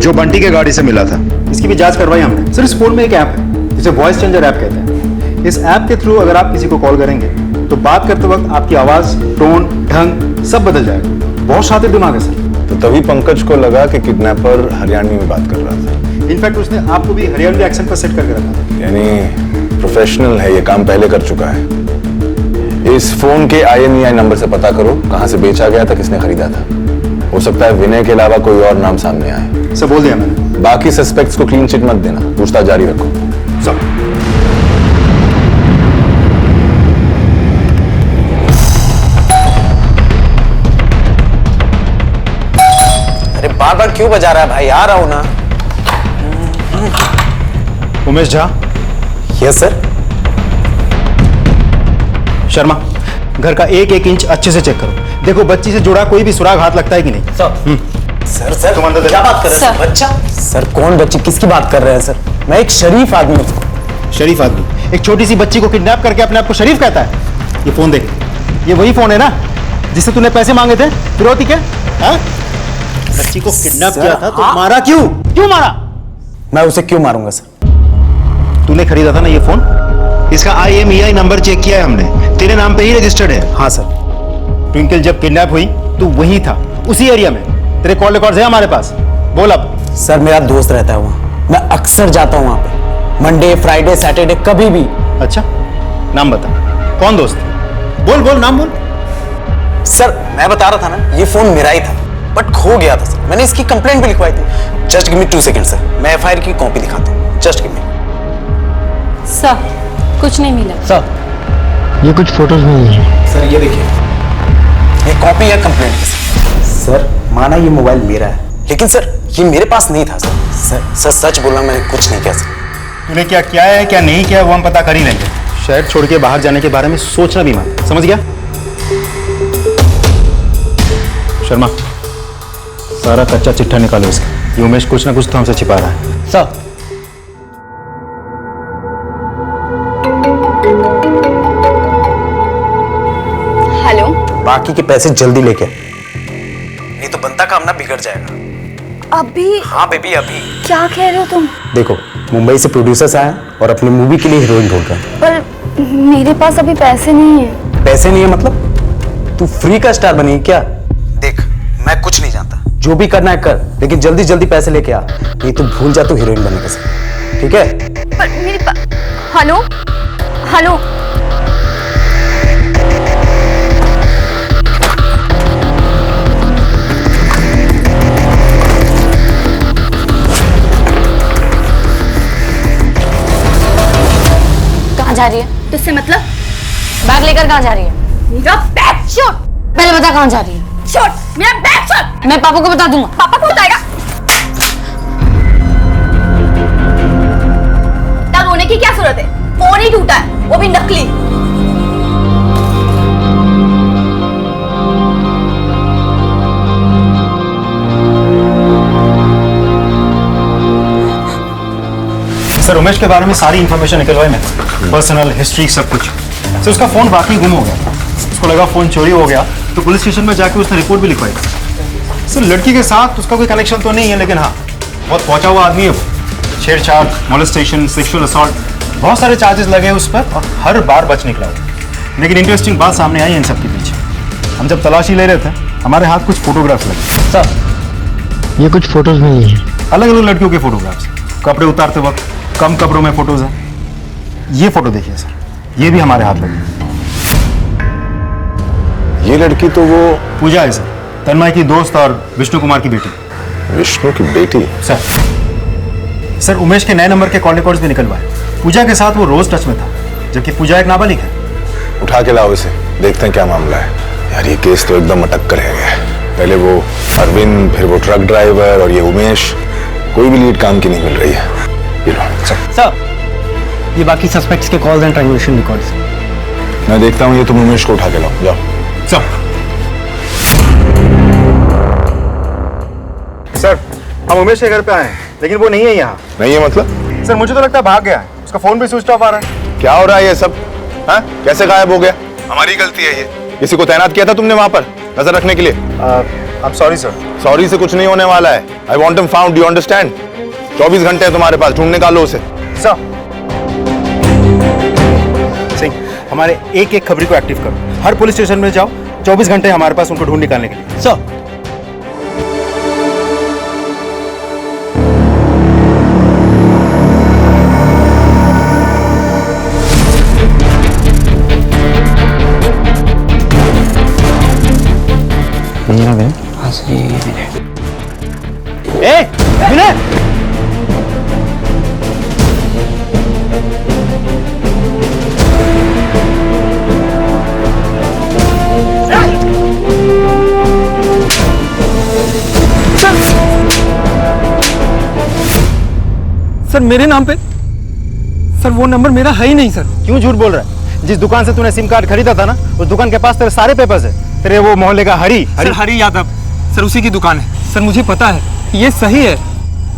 जो बंटी के गाड़ी से मिला था, इसकी भी जांच करवाई हमने। सर इस फोन में एक ऐप है जिसे वॉइस चेंजर ऐप कहते हैं। इस ऐप के थ्रू अगर आप किसी को कॉल करेंगे तो बात करते वक्त आपकी आवाज, टोन, ढंग सब बदल जाएगा। बहुत शातिर दिमाग है सर। तो तभी पंकज को लगा कि किडनैपर हरियाणवी में बात कर रहा था। इनफैक्ट उसने आपको भी हरियाणवी एक्सेंट पर सेट करके रखा था। यानी प्रोफेशनल है, ये काम पहले कर चुका है। इस फोन के IMEI नंबर से पता करो कहां से बेचा गया था, किसने खरीदा था। हो सकता है विनय के अलावा कोई और नाम सामने आए। सब बोल दिया मैंने। बाकी सस्पेक्ट्स को क्लीन चिट मत देना, पूछताछ जारी रखो। सब। अरे बार बार क्यों बजा रहा है भाई? आ रहा हूं ना। उमेश झा? Yes sir. शर्मा, घर का एक एक इंच अच्छे से चेक करो। देखो बच्ची से जुड़ा कोई भी सुराग हाथ लगता है कि नहीं? सर सर क्या बात कर रहे हैं बच्चा? सर कौन बच्ची, किसकी बात कर रहे हैं सर? मैं एक शरीफ आदमी हूँ। शरीफ आदमी एक छोटी सी बच्ची को किडनैप करके अपने आप को शरीफ कहता है? ये फोन देख, ये वही फोन है ना जिससे तूने पैसे मांगे थे? फिरौती क्या? हाँ? बच्ची को किडनैप किया था तो मारा क्यों? क्यों मारा? मैं उसे क्यों मारूंगा सर? तूने खरीदा था ना ये फोन, इसका IMEI नंबर चेक किया है हमने, तेरे नाम पे ही रजिस्टर्ड है। हाँ सर। ट्विंकल जब किडनैप हुई तो वही था, उसी एरिया में। तेरे कॉल रिकॉर्ड्स है हमारे पास, बोल अब। सर मेरा दोस्त रहता है वहाँ, मैं अक्सर जाता हूँ वहाँ पे, मंडे फ्राइडे सैटरडे कभी भी। अच्छा नाम बता, कौन दोस्त? बोल बोल नाम बोल। सर मैं बता रहा था ना, ये फोन मेरा ही था बट खो गया था सर। मैंने इसकी कंप्लेंट भी लिखवाई थी। Just give me 2 second sir, मैं FIR की कॉपी दिखाता हूँ। Just give me. सर कुछ नहीं मिला। सर ये कुछ फोटोज नहीं है सर, ये देखिए, ये कॉपी है कंप्लेंट की। सर माना ये मोबाइल मेरा है, लेकिन सर ये मेरे पास नहीं था सर। सर सच बोलना, मैंने कुछ नहीं किया सर। तूने क्या किया है क्या नहीं किया वो हम पता कर ही लेंगे। शहर छोड़ के बाहर जाने के बारे में सोचना भी मत, समझ गया? शर्मा सारा कच्चा चिट्ठा निकालो इसका, ये उमेश कुछ ना कुछ तो हमसे छिपा रहा है। सर हेलो, बाकी के पैसे जल्दी लेके, नहीं तो बनता काम ना बिगड़ जाएगा। अभी? हाँ बेबी अभी। क्या कह रहे हो तुम? देखो मुंबई से प्रोड्यूसर्स आए और अपनी मूवी के लिए हीरोइन ढूंढ रहे हैं। पर मेरे पास अभी पैसे नहीं है। पैसे नहीं है मतलब? तू फ्री का स्टार बनी क्या? देख मैं कुछ नहीं जानता, जो भी करना है कर, लेकिन जल्दी जल्दी पैसे लेके आ, नहीं तो भूल जा तू हीरोइन बनने का। ठीक है? पर मेरे हेलो हेलो, कहाँ जा रही है? तुझसे मतलब? बैग लेकर कहाँ जा रही है? मेरा बैग छोड़। पहले बता कहाँ जा रही है? छोड़ मेरा बैग छोड़। मैं पापा को बता दूंगा। पापा को बताएगा? इतना रोने की क्या जरूरत है? फोन ही टूटा है, वो भी नकली। सर उमेश के बारे में सारी इंफॉर्मेशन निकलवाई मैंने, पर्सनल हिस्ट्री सब कुछ। सर उसका फोन वाकई गुम हो गया, उसको लगा फोन चोरी हो गया तो पुलिस स्टेशन में जाके उसने रिपोर्ट भी लिखवाई। सर लड़की के साथ उसका कोई कनेक्शन तो नहीं है, लेकिन हाँ बहुत पहुंचा हुआ आदमी है वो। छेड़छाड़, मोलेस्टेशन, सेक्सुअल असॉल्ट, बहुत सारे चार्जेस लगे उस पर और हर बार बच निकला वो। लेकिन इंटरेस्टिंग बात सामने आई इन सब के पीछे। हम जब तलाशी ले रहे थे हमारे हाथ कुछ फोटोग्राफ्स लगे। सर ये कुछ फोटोज नहीं है, अलग अलग लड़कियों के फोटोग्राफ्स, कपड़े उतारते वक्त, कम कपड़ों में फोटोज हैं। ये फोटो देखिए सर, ये भी हमारे हाथ लगी। ये लड़की तो वो पूजा है सर, तन्मय की दोस्त और विष्णु कुमार की बेटी। विष्णु की बेटी? सर उमेश के नए नंबर के कॉल रिकॉर्ड्स भी निकलवाए। पूजा के साथ वो रोज टच में था, जबकि पूजा एक नाबालिग है। उठा के लाओ इसे, देखते हैं क्या मामला है। यार ये केस तो एकदम अटक कर रह गया है। पहले वो अरविंद, फिर वो ट्रक ड्राइवर और ये उमेश, कोई भी लीड काम की नहीं मिल रही है। सर ये बाकी सस्पेक्ट्स के कॉल्स एंड ट्रांजैक्शन रिकॉर्ड्स। मैं देखता हूँ, ये तुम उमेश को उठा के लाओ, जाओ। सर हम उमेश के घर पे आए हैं, लेकिन वो नहीं है यहाँ। नहीं है मतलब? सर मुझे तो लगता है भाग गया है, उसका फोन भी स्विच ऑफ आ रहा है। क्या हो रहा है ये सब? हाँ कैसे गायब हो गया? हमारी गलती है ये। किसी को तैनात किया था तुमने वहां पर नजर रखने के लिए? I'm sorry sir. सॉरी से कुछ नहीं होने वाला है। I want him found, you understand? 24 घंटे है तुम्हारे पास, ढूंढ निकालो उसे। सर सिंह, हमारे एक एक खबरी को एक्टिव करो, हर पुलिस स्टेशन में जाओ, 24 घंटे हमारे पास उनको ढूंढ निकालने के लिए। सर हाँ सर ये मिले। सर मेरे नाम पे? सर वो नंबर मेरा है ही नहीं सर। क्यों झूठ बोल रहा है? जिस दुकान से तूने सिम कार्ड खरीदा था ना, उस दुकान के पास तेरे सारे पेपर्स है। तेरे वो मोहल्ले का हरी सर हरी यादव, सर उसी की दुकान है। सर मुझे पता है ये सही है,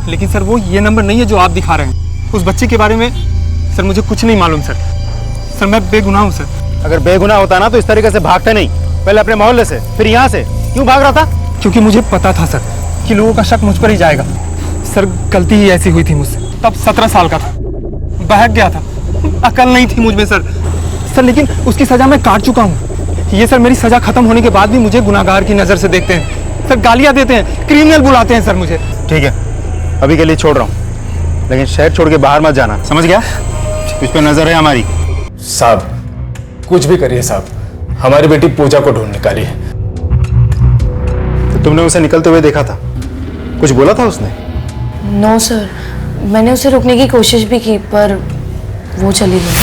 लेकिन सर वो ये नंबर नहीं है जो आप दिखा रहे हैं। उस बच्चे के बारे में सर मुझे कुछ नहीं मालूम सर। सर मैं बेगुनाह हूँ सर। अगर बेगुनाह होता ना तो इस तरीके से भागते नहीं, पहले अपने मोहल्ले से फिर यहाँ से। क्यों भाग रहा था? क्योंकि मुझे पता था सर कि लोगों का शक मुझ पर ही जाएगा। सर गलती ही ऐसी हुई थी मुझसे, तब 17 साल का था, बहक गया था, अकल नहीं थी मुझ में सर। लेकिन उसकी सजा मैं काट चुका हूँ। ये सर मेरी सजा खत्म होने के बाद भी मुझे गुनाहगार की नजर से देखते हैं सर, गालियां देते हैं, क्रिमिनल बुलाते हैं सर मुझे। ठीक है, अभी के लिए छोड़ रहा हूँ, लेकिन शहर छोड़ के बाहर मत जाना, समझ गया? इस पे नजर है हमारी। साहब कुछ भी करिए साहब, हमारी बेटी पूजा को ढूंढ निकालिए। तो तुमने उसे निकलते हुए देखा था, कुछ बोला था उसने? नो सर, मैंने उसे रोकने की कोशिश भी की पर वो चली गई।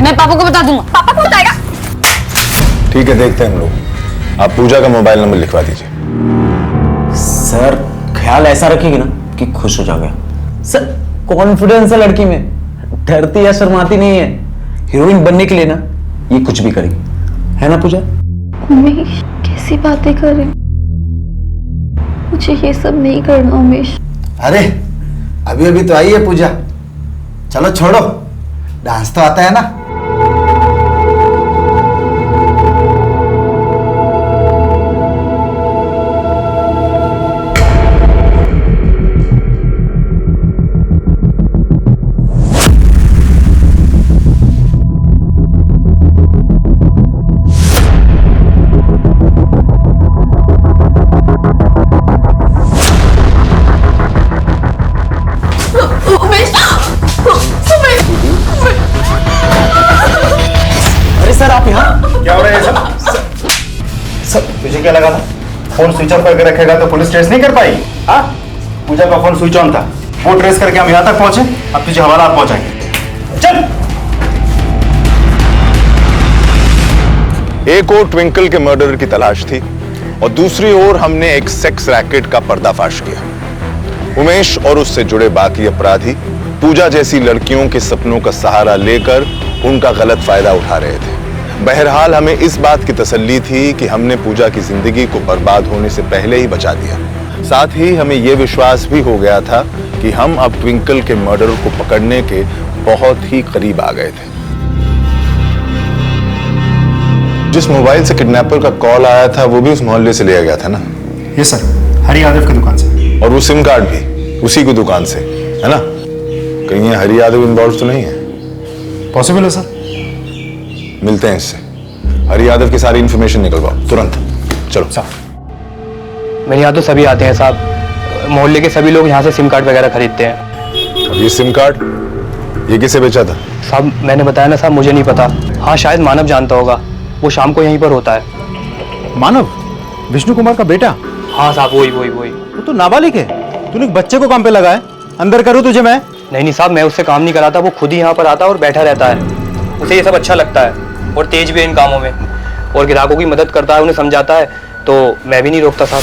मैं पापा को बता दूंगा। पापा को बताएगा? ठीक है, देखते हैं हम लोग। आप पूजा का मोबाइल नंबर लिखवा दीजिए। सर ख्याल ऐसा रखेगी ना कि खुश हो जाओगे। सर कॉन्फिडेंस है लड़की में, डरती या शर्माती नहीं है। हीरोइन बनने के लिए ना ये कुछ भी करेगी, है ना पूजा? उमेश कैसी बातें कर रहे, मुझे ये सब नहीं करना उमेश। अरे अभी अभी तो आई है पूजा, चलो छोड़ो, डांस तो आता है ना। सर आप यहाँ क्या हो रहा है सब? सब तुझे क्या लगा था फोन स्विच ऑफ करके रखेगा तो पुलिस ट्रेस नहीं कर पाएगी? हाँ, पूजा का फोन स्विच ऑन था, वो ट्रेस करके हम यहाँ तक पहुंचे, अब तुझे हवालात पहुंचाएंगे। चल। एक और ट्विंकल के मर्डर की तलाश थी और दूसरी ओर हमने एक सेक्स रैकेट का पर्दाफाश किया। उमेश और उससे जुड़े बाकी अपराधी पूजा जैसी लड़कियों के सपनों का सहारा लेकर उनका गलत फायदा उठा रहे थे। बहरहाल हमें इस बात की तसल्ली थी कि हमने पूजा की जिंदगी को बर्बाद होने से पहले ही बचा दिया। साथ ही हमें यह विश्वास भी हो गया था कि हम अब ट्विंकल के मर्डर को पकड़ने के बहुत ही करीब आ गए थे। जिस मोबाइल से किडनैपर का कॉल आया था वो भी उस मोहल्ले से लिया गया था ना? यस सर, हरी यादव की दुकान से। और वो सिम कार्ड भी उसी की दुकान से, है ना? कहीं ये हरी यादव इन्वॉल्व तो नहीं है? पॉसिबल है सर। मिलते हैं इससे, हरी यादव की सारी इंफॉर्मेशन निकलवाओ तुरंत। चलो साहब। मेरे यहाँ तो सभी आते हैं साहब, मोहल्ले के सभी लोग यहाँ से सिम कार्ड वगैरह खरीदते हैं। और ये सिम कार्ड ये किसे बेचा था? साहब मैंने बताया ना साहब, मुझे नहीं पता। हाँ शायद मानव जानता होगा, वो शाम को यहीं पर होता है। मानव? विष्णु कुमार का बेटा? हाँ साहब वही। वो तो नाबालिग है, तूने एक बच्चे को काम पे लगाया। अंदर करूँ तुझे मैं? नहीं साहब, मैं उससे काम नहीं कराता, वो खुद ही यहाँ पर आता और बैठा रहता है। उसे ये सब अच्छा लगता है और तेज भी है इन कामों में, और ग्राहकों की मदद करता है, उन्हें समझाता है, तो मैं भी नहीं रोकता साहब।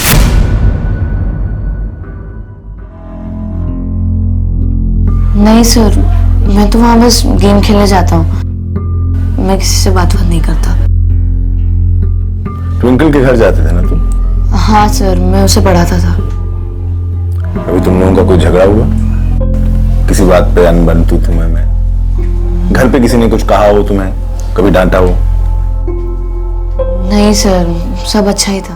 नहीं सर, मैं तो वहाँ बस गेम खेलने जाता हूँ, मैं किसी से बात नहीं करता। ट्विंकल के घर जाते थे ना तुम? हाँ सर, मैं उसे पढ़ाता था। अभी तुम लोगों का कोई झगड़ा हुआ किसी बात पे? अनबन तू तुम्हें मैं घर पे किसी ने कुछ कहा हो तुम्हें, कभी डांटा हो? नहीं सर, सब अच्छा ही था।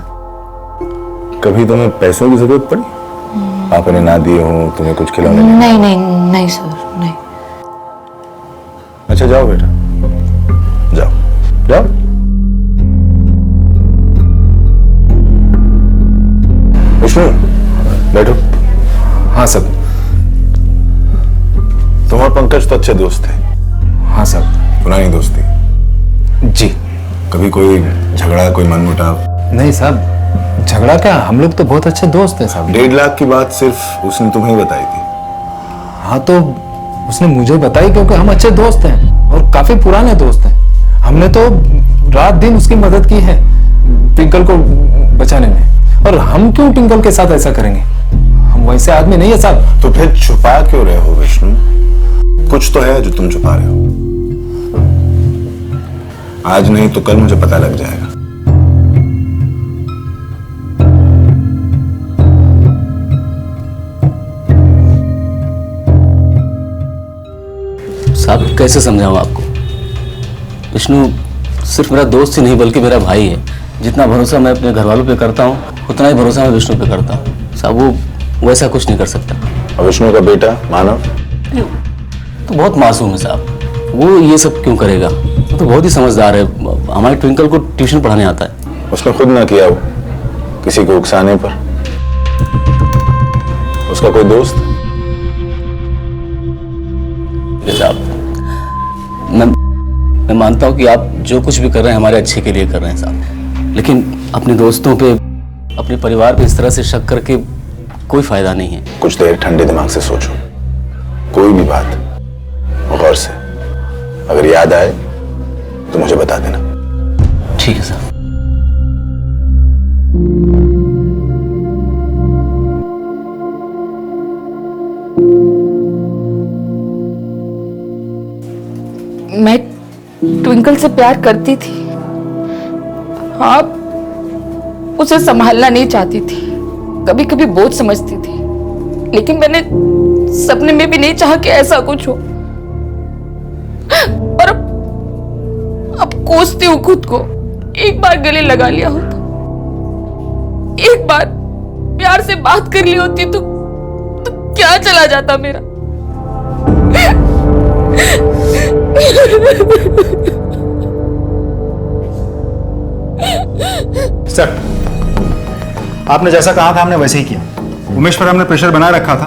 कभी तुम्हें पैसों की जरूरत पड़ी? पापा ने ना दिए हो तुम्हें कुछ खिलौने? नहीं सर, नहीं। अच्छा जाओ बेटा, जाओ। विष्णु बैठो। हाँ सर। तुम और पंकज तो अच्छे दोस्त थे? हाँ सर। पुरानी दोस्ती? जी। कभी कोई झगड़ा, कोई मनमुटाव? नहीं साहब, झगड़ा क्या, हम लोग तो बहुत अच्छे दोस्त हैं साहब। 1.5 लाख की बात सिर्फ उसने तुम्हें बताई थी? हाँ तो उसने मुझे बताई क्योंकि हम अच्छे दोस्त हैं और काफी पुराने दोस्त हैं। हमने तो रात दिन उसकी मदद की है ट्विंकल को बचाने में, और हम क्यों ट्विंकल के साथ ऐसा करेंगे? हम वैसे आदमी नहीं है साहब। तो फिर छुपा क्यों रहे हो विष्णु? कुछ तो है जो तुम छुपा रहे हो। आज नहीं तो कल मुझे पता लग जाएगा। कैसे समझाऊं आपको। विष्णु सिर्फ मेरा दोस्त ही नहीं बल्कि मेरा भाई है। जितना भरोसा मैं अपने घर वालों पे करता हूँ उतना ही भरोसा मैं विष्णु पे करता हूँ साहब। वो वैसा कुछ नहीं कर सकता। और विष्णु का बेटा मानव तो बहुत मासूम है साहब, वो ये सब क्यों करेगा? वो तो बहुत ही समझदार है। हमारे ट्विंकल को ट्यूशन पढ़ाने आता है। उसने खुद ना किया, वो किसी को उकसाने पर। उसका कोई दोस्त? साहब मैं मानता हूँ कि आप जो कुछ भी कर रहे हैं हमारे अच्छे के लिए कर रहे हैं साहब, लेकिन अपने दोस्तों पे, अपने परिवार पे इस तरह से शक करके कोई फायदा नहीं है। कुछ देर ठंडे दिमाग से सोचो, कोई भी बात गौर से, अगर याद आए तो मुझे बता देना। ठीक है साहब। मैं ट्विंकल से प्यार करती थी, हाँ, उसे संभालना नहीं चाहती थी, कभी कभी बोझ समझती थी, लेकिन मैंने सपने में भी नहीं चाहा कि ऐसा कुछ हो। और अब कोसती हूँ खुद को। एक बार गले लगा लिया होता, एक बार प्यार से बात कर ली होती तो क्या चला जाता मेरा। सर, आपने जैसा कहा था हमने वैसे ही किया। उमेश पर हमने प्रेशर बना रखा था,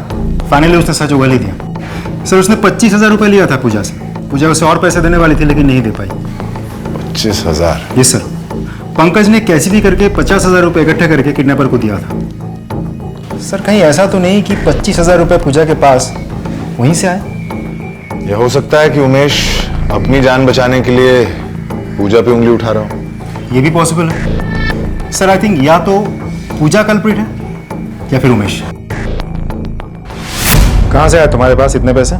फाइनली उसने सच उगल ही दिया। सर, उसने 25,000 रुपए लिया था पूजा से। पूजा उसे और पैसे देने वाली थी लेकिन नहीं दे पाई। 25,000? Yes sir. पंकज ने कैसे भी करके 50,000 रुपए इकट्ठे करके किडनैपर को दिया था। सर, कहीं ऐसा तो नहीं कि 25,000 रुपए पूजा के पास वहीं से आए? यह हो सकता है कि उमेश अपनी जान बचाने के लिए पूजा पे उंगली उठा रहा हो। ये भी पॉसिबल है सर। आई थिंक या तो पूजा कल्प्रिट है या फिर उमेश। कहां से आए तुम्हारे पास इतने पैसे?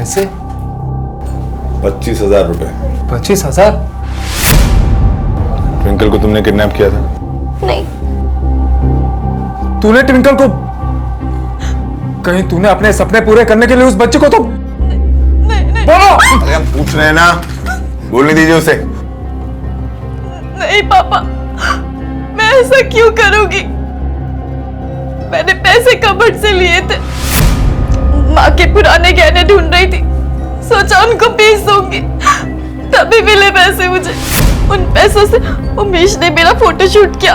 ऐसे 25,000 रुपए। 25,000? ट्विंकल को तुमने किडनैप किया था? नहीं। तूने ट्विंकल को, कहीं तूने अपने सपने पूरे करने के लिए उस बच्चे को तो बोलो। अरे हम पूछ रहे हैं ना, बोलने दीजिए उसे। नहीं पापा, मैं ऐसा क्यों करूंगी? मैंने पैसे कबर्ड से लिए थे, माँ के पुराने गहने ढूंढ रही थी, सोचा उनको बेच दूंगी, तभी मिले पैसे मुझे। उन पैसों से उमेश ने मेरा फोटोशूट किया,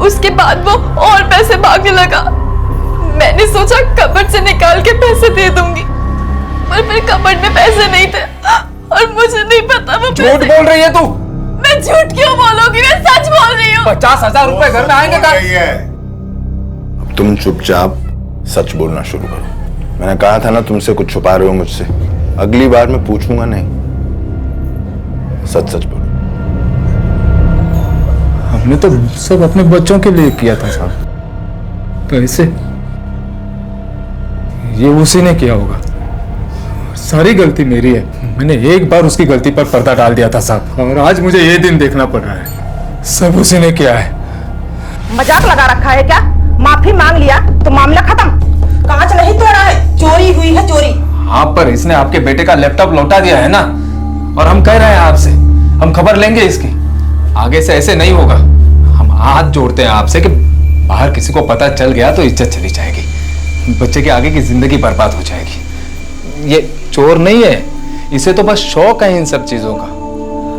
उसके बाद वो और पैसे मांगने लगा। मैंने सोचा कबर्ड से निकाल के पैसे दे दूंगी, पर फिर कबर्ड में पैसे नहीं थे और मुझे नहीं पता वो झूठ बोल रही है तू। मैं झूठ क्यों बोलूंगी? मैं सच बोल रही हूँ। 50,000 रुपए घर में आएंगे कहाँ? अब तुम चुपचाप सच बोलना शुरू करो। मैंने कहा था ना तुमसे कुछ छुपा रहे हो मुझसे। अगली बार मैं पूछूंगा नहीं, सच सच बोलो। हमने तो सब अपने बच्चों के लिए किया था साहब। पैसे ये उसी ने किया होगा। सारी गलती मेरी है। मैंने एक बार उसकी गलती पर पर्दा डाल दिया था साहब, और आज मुझे ये दिन देखना पड़ रहा है। सब उसी ने किया है। मजाक लगा रखा है क्या? माफी मांग लिया तो मामला खत्म। कांच नहीं तोड़ा है, चोरी हुई है चोरी। हाँ, पर इसने आपके बेटे का लैपटॉप लौटा दिया है ना, और हम कह रहे हैं आपसे, हम खबर लेंगे इसकी। आगे से ऐसे नहीं होगा। हम हाथ जोड़ते हैं आपसे कि बाहर किसी को पता चल गया तो इज्जत चली जाएगी, बच्चे के आगे की जिंदगी बर्बाद हो जाएगी। ये चोर नहीं है, इसे तो बस शौक है इन सब चीजों का।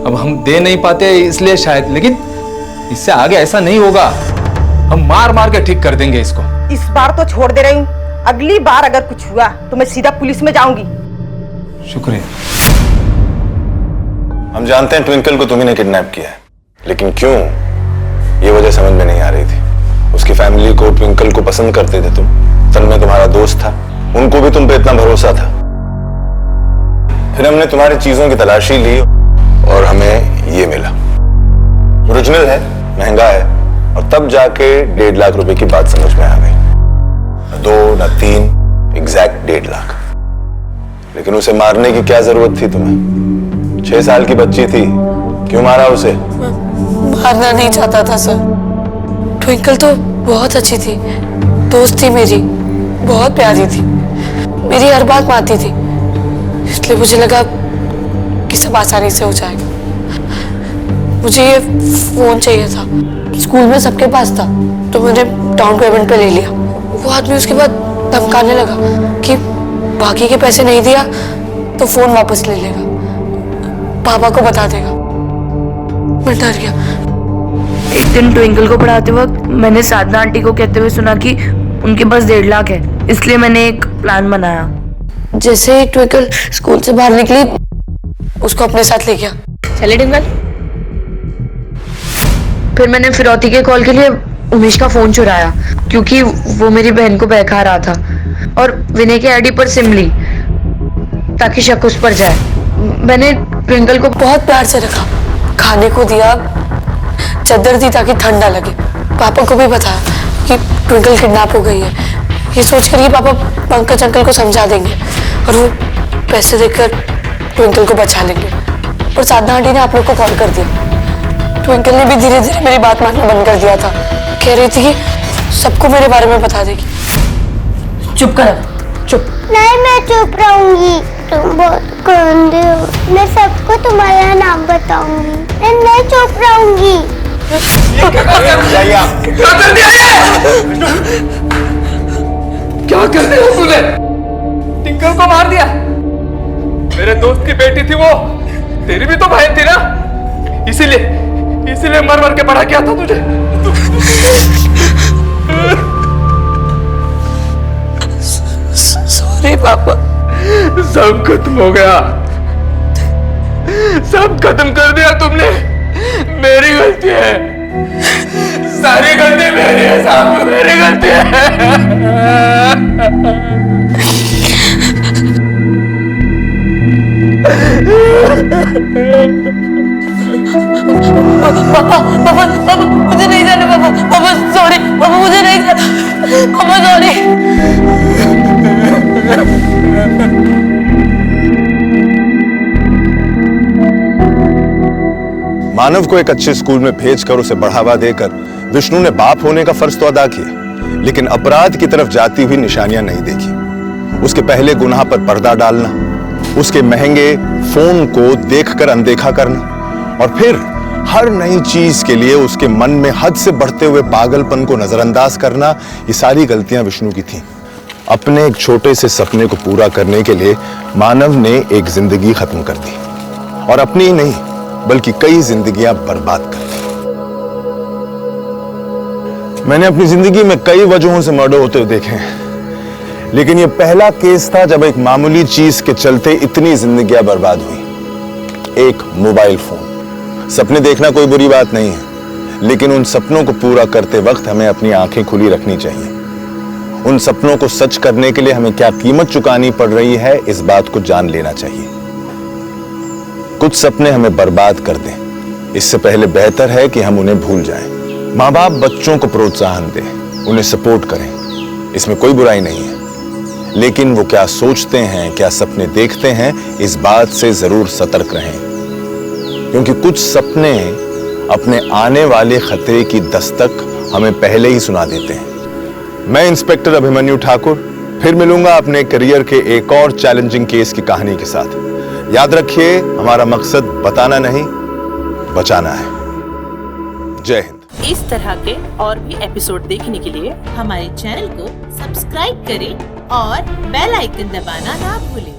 अब हम दे नहीं पाते इसलिए शायद, लेकिन इससे आगे ऐसा नहीं होगा। हम मार मार के ठीक कर देंगे इसको। इस बार तो छोड़ दे रही हूँ, अगली बार अगर कुछ हुआ तो मैं सीधा पुलिस में जाऊंगी। शुक्रिया। हम जानते हैं ट्विंकल को तुम्ही ने किडनैप किया है, लेकिन क्यों, ये वजह समझ में नहीं आ रही थी। उसकी फैमिली को, ट्विंकल को पसंद करते थे तुम, तन में तुम्हारा दोस्त था, उनको भी तुम पे इतना भरोसा था। फिर हमने तुम्हारी चीजों की तलाशी ली और हमें ये मिला। ओरिजिनल है, महंगा है, और तब जाके 1.5 लाख रुपए की बात समझ में आ गई। न 2 न 3, एग्जैक्ट 1.5 लाख। लेकिन उसे मारने की क्या जरूरत थी तुम्हें? 6 साल की बच्ची थी, क्यों मारा उसे? मारना नहीं चाहता था सर। ट्विंकल तो बहुत अच्छी थी, दोस्त थी मेरी, बहुत प्यारी थी, मेरी हर बात मानती थी। इसलिए मुझे लगा कि सब आसानी से हो जाएगा। मुझे ये फोन चाहिए था, स्कूल में सबके पास था, तो मैंने डाउन पेमेंट पे ले लिया। वो आदमी उसके बाद धमकाने लगा कि बाकी के पैसे नहीं दिया तो फोन वापस ले लेगा, पापा को बता देगा। मैं डर गया। एक दिन ट्विंकल को पढ़ाते वक्त मैंने साधना आंटी को कहते हुए सुना कि उनके पास 1.5 लाख है, इसलिए मैंने एक प्लान बनाया। जैसे ही ट्विंकल स्कूल से बाहर निकली, उसको अपने साथ ले गया। चले ट्विंकल। फिर मैंने फिरौती के कॉल के लिए उमेश का फोन चुराया, क्योंकि वो मेरी बहन को बहका रहा था, और विनय के आईडी पर सिम ली ताकि शक उस पर जाए। मैंने ट्विंकल को बहुत प्यार से रखा, खाने को दिया, चादर दी ताकि ठंड ना लगे। पापा को भी बताया कि ट्विंकल किडनैप हो गई है, ये सोचकर कि पापा पंकज अंकल को समझा देंगे और वो पैसे देकर ट्विंकल को बचा लेंगे। पर साधना आंटी ने आप लोग को कॉल कर दिया। ट्विंकल ने भी धीरे धीरे मेरी बात मानना बंद कर दिया था, कह रही थी कि सबको मेरे बारे में बता देगी। चुप कर, चुप। नहीं, मैं चुप रहूंगी। तुम बहुत गंदे हो। मैं सबको तुम्हारा नाम बताऊंगी। मैं नहीं चुप रहूंगी। क्या कर दिया तूने? टिंकल को मार दिया। मेरे दोस्त की बेटी थी वो, तेरी भी तो बहन थी ना, इसीलिए मर के पढ़ा क्या था तुझे। सॉरी पापा। सब खत्म हो गया, सब खत्म कर दिया तुमने। मेरी गलती है, सारी गलती मेरी है साहब, मेरी गलती है। पापा मुझे नहीं जाना। पापा सॉरी। पापा मुझे नहीं जाना। पापा सॉरी। मानव को एक अच्छे स्कूल में भेजकर उसे बढ़ावा देकर विष्णु ने बाप होने का फर्ज तो अदा किया, लेकिन अपराध की तरफ जाती हुई निशानियां नहीं देखी। उसके पहले गुनाह पर पर्दा डालना, उसके महंगे फोन को देखकर अनदेखा करना, और फिर हर नई चीज के लिए उसके मन में हद से बढ़ते हुए पागलपन को नजरअंदाज करना, ये सारी गलतियां विष्णु की थीं। अपने एक छोटे से सपने को पूरा करने के लिए मानव ने एक जिंदगी खत्म कर दी, और अपनी ही नहीं बल्कि कई जिंदगियां बर्बाद कर दी। मैंने अपनी जिंदगी में कई वजहों से मर्डर होते हुए देखे हैं, लेकिन यह पहला केस था जब एक मामूली चीज के चलते इतनी जिंदगियां बर्बाद हुई। एक मोबाइल फोन। सपने देखना कोई बुरी बात नहीं है, लेकिन उन सपनों को पूरा करते वक्त हमें अपनी आंखें खुली रखनी चाहिए। उन सपनों को सच करने के लिए हमें क्या कीमत चुकानी पड़ रही है, इस बात को जान लेना चाहिए। कुछ सपने हमें बर्बाद कर दें, इससे पहले बेहतर है कि हम उन्हें भूल जाएं। माँ बाप बच्चों को प्रोत्साहन दें, उन्हें सपोर्ट करें, इसमें कोई बुराई नहीं है, लेकिन वो क्या सोचते हैं, क्या सपने देखते हैं, इस बात से जरूर सतर्क रहें, क्योंकि कुछ सपने अपने आने वाले खतरे की दस्तक हमें पहले ही सुना देते हैं। मैं इंस्पेक्टर अभिमन्यु ठाकुर फिर मिलूंगा अपने करियर के एक और चैलेंजिंग केस की कहानी के साथ। याद रखिए, हमारा मकसद बताना नहीं, बचाना है। जय हिंद। इस तरह के और भी एपिसोड देखने के लिए हमारे चैनल को सब्सक्राइब करें और बेल आइकन दबाना ना भूलें।